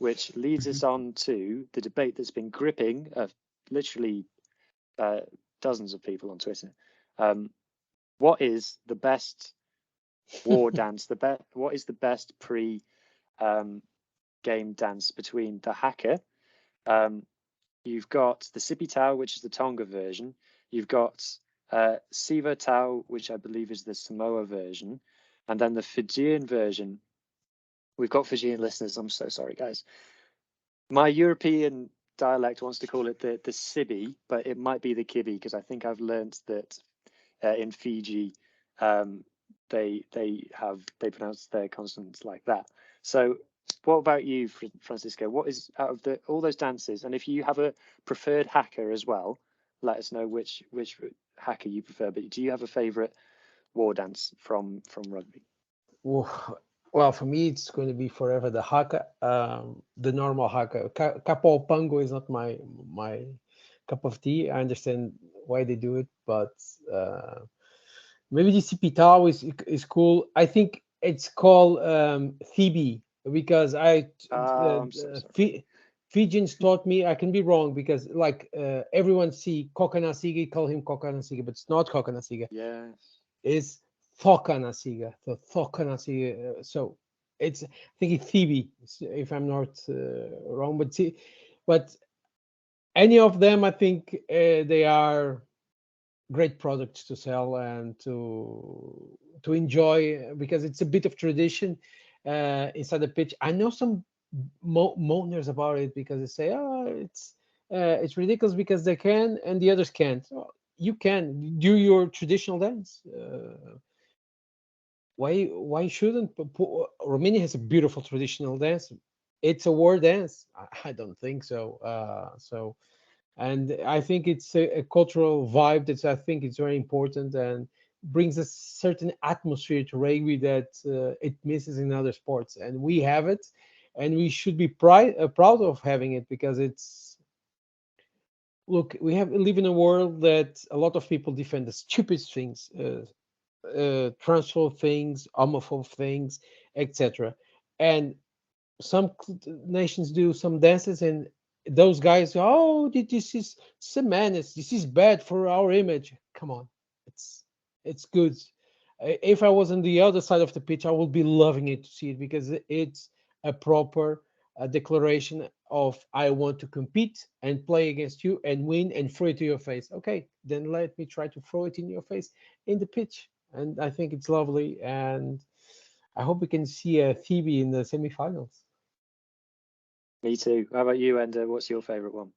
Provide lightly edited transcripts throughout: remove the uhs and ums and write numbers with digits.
which leads us on to the debate that's been gripping literally dozens of people on Twitter. What is the best war dance? What is the best game dance between the Haka? You've got the Sipi Tau, which is the Tonga version. You've got Siva Tau, which I believe is the Samoa version, and then the Fijian version. We've got Fijian listeners. I'm so sorry, guys. My European dialect wants to call it the Cibi, but it might be the Kibi, because I think I've learnt that in Fiji they pronounce their consonants like that. So what about you, Francisco? What is, out of all those dances, and if you have a preferred Haka as well, let us know which Haka you prefer. But do you have a favourite war dance from rugby? Well, for me, it's going to be forever the Haka, the normal Haka. Kapau Pango is not my cup of tea. I understand why they do it, but maybe the Sipi Tau is cool. I think it's called Cibi, because Fijians taught me. I can be wrong, because like everyone see Kokanasiga, call him Kokanasiga, but it's not Kokanasiga. Yes, it's Thokanasiga. So Thokanasiga. So it's, I think it's Cibi, if I'm not wrong. But any of them, I think they are great products to sell and to enjoy, because it's a bit of tradition inside the pitch. I know some moaners about it, because they say, it's ridiculous because they can and the others can't. You can do your traditional dance. Why shouldn't Romania has a beautiful traditional dance? It's a war dance. I don't think so. And I think it's a cultural vibe that I think it's very important and brings a certain atmosphere to rugby that it misses in other sports. And we have it, and we should be proud of having it, because it's, look, we live in a world that a lot of people defend the stupidest things, transphobe things, homophobe things, etc. And some nations do some dances, and those guys, this is madness, this is bad for our image. Come on, it's good. If I was on the other side of the pitch, I would be loving it to see it, because it's a proper declaration of, I want to compete and play against you and win and throw it to your face. Okay, then let me try to throw it in your face in the pitch. And I think it's lovely, and I hope we can see a Cibi in the semi-finals. Me too. How about you, Enda? What's your favourite one?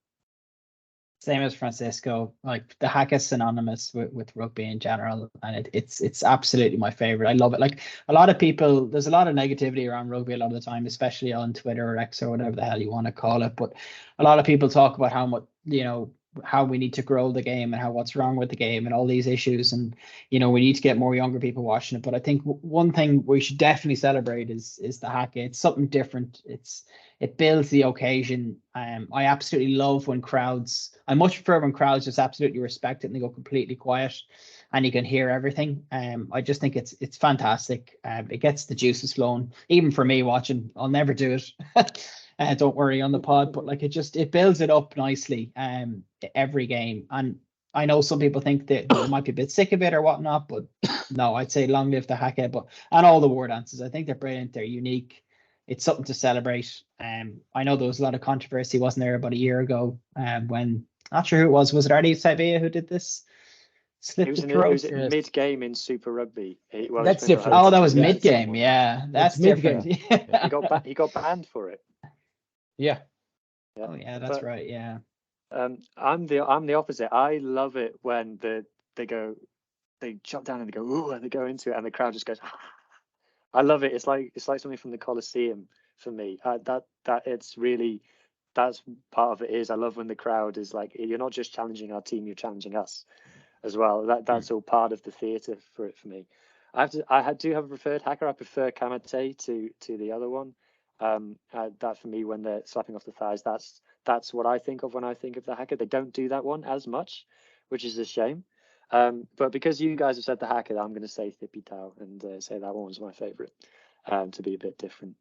Same as Francisco. Like, the Haka is synonymous with rugby in general, and it's absolutely my favorite. I love it. Like, a lot of people, there's a lot of negativity around rugby a lot of the time, especially on Twitter or X or whatever the hell you want to call it. But a lot of people talk about how much, how we need to grow the game and what's wrong with the game and all these issues, and we need to get more younger people watching it. But I think one thing we should definitely celebrate is the Haka. It's something different. It builds the occasion. I absolutely love when crowds, I much prefer when crowds just absolutely respect it and they go completely quiet and you can hear everything. I just think it's fantastic. It gets the juices flowing. Even for me watching, I'll never do it. Don't worry on the pod, but like, it builds it up nicely every game. And I know some people think that they might be a bit sick of it or whatnot, but no, I'd say long live the Haka. And all the war dances, I think they're brilliant. They're unique. It's something to celebrate. I know there was a lot of controversy, wasn't there, about a year ago, when, not sure who it was it Artie Sabia who did this? It was mid-game in Super Rugby. That's different. Oh, that was mid-game. Yeah, that's different. Yeah. He got banned for it. Yeah. Oh yeah, that's right. Yeah. I'm the opposite. I love it when they jump down and they go, ooh, and they go into it and the crowd just goes, ah. I love it. It's like something from the Colosseum for me. That's part of it. Is I love when the crowd is like, you're not just challenging our team, you're challenging us as well. That's all part of the theatre for me. I do have a preferred Haka. I prefer Kamate to the other one. That for me, when they're slapping off the thighs, that's what I think of when I think of the Haka. They don't do that one as much, which is a shame. But because you guys have said the Haka, I'm going to say Sipi Tau and say that one was my favourite, to be a bit different.